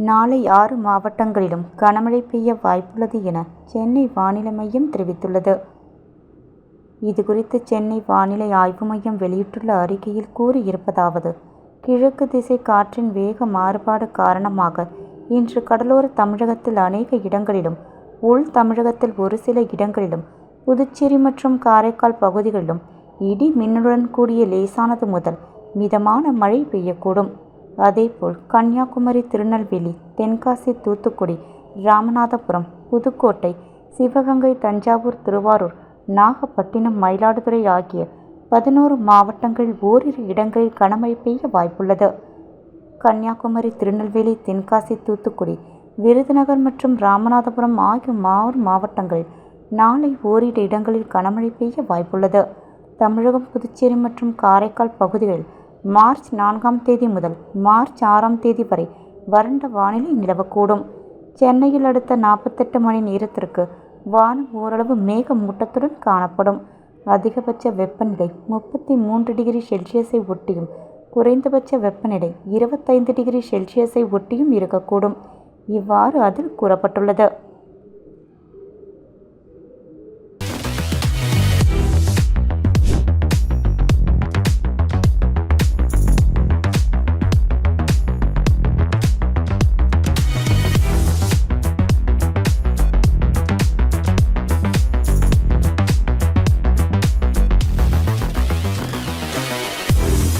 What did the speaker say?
நாளை 6 மாவட்டங்களிலும் கனமழை பெய்ய வாய்ப்புள்ளது என சென்னை வானிலை மையம் தெரிவித்துள்ளது. இதுகுறித்து சென்னை வானிலை ஆய்வு மையம் வெளியிட்டுள்ள அறிக்கையில் கூறியிருப்பதாவது: கிழக்கு திசை காற்றின் வேக மாறுபாடு காரணமாக இன்று கடலோர தமிழகத்தில் அநேக இடங்களிலும், உள் தமிழகத்தில் ஒரு சில இடங்களிலும், புதுச்சேரி மற்றும் காரைக்கால் பகுதிகளிலும் இடி மின்னலுடன் கூடிய லேசானது முதல் மிதமான மழை பெய்யக்கூடும். அதேபோல் கன்னியாகுமரி, திருநெல்வேலி, தென்காசி, தூத்துக்குடி, ராமநாதபுரம், புதுக்கோட்டை, சிவகங்கை, தஞ்சாவூர், திருவாரூர், நாகப்பட்டினம், மயிலாடுதுறை ஆகிய 11 மாவட்டங்களில் ஓரிரு இடங்களில் கனமழை பெய்ய வாய்ப்புள்ளது. கன்னியாகுமரி, திருநெல்வேலி, தென்காசி, தூத்துக்குடி, விருதுநகர் மற்றும் ராமநாதபுரம் ஆகிய 6 மாவட்டங்களில் நாளை ஓரிரு இடங்களில் கனமழை பெய்ய வாய்ப்புள்ளது. தமிழகம், புதுச்சேரி மற்றும் காரைக்கால் பகுதிகளில் மார்ச் 4ஆம் தேதி முதல் மார்ச் 6ஆம் தேதி வரை வறண்ட வானிலை நிலவக்கூடும். சென்னையில் அடுத்த 48 மணி நேரத்திற்கு வானம் ஓரளவு மேகமூட்டத்துடன் காணப்படும். அதிகபட்ச வெப்பநிலை 33 டிகிரி செல்சியஸை ஒட்டியும், குறைந்தபட்ச வெப்பநிலை 25 டிகிரி செல்சியஸை ஒட்டியும் இருக்கக்கூடும். இவ்வாறு அதில் கூறப்பட்டுள்ளது.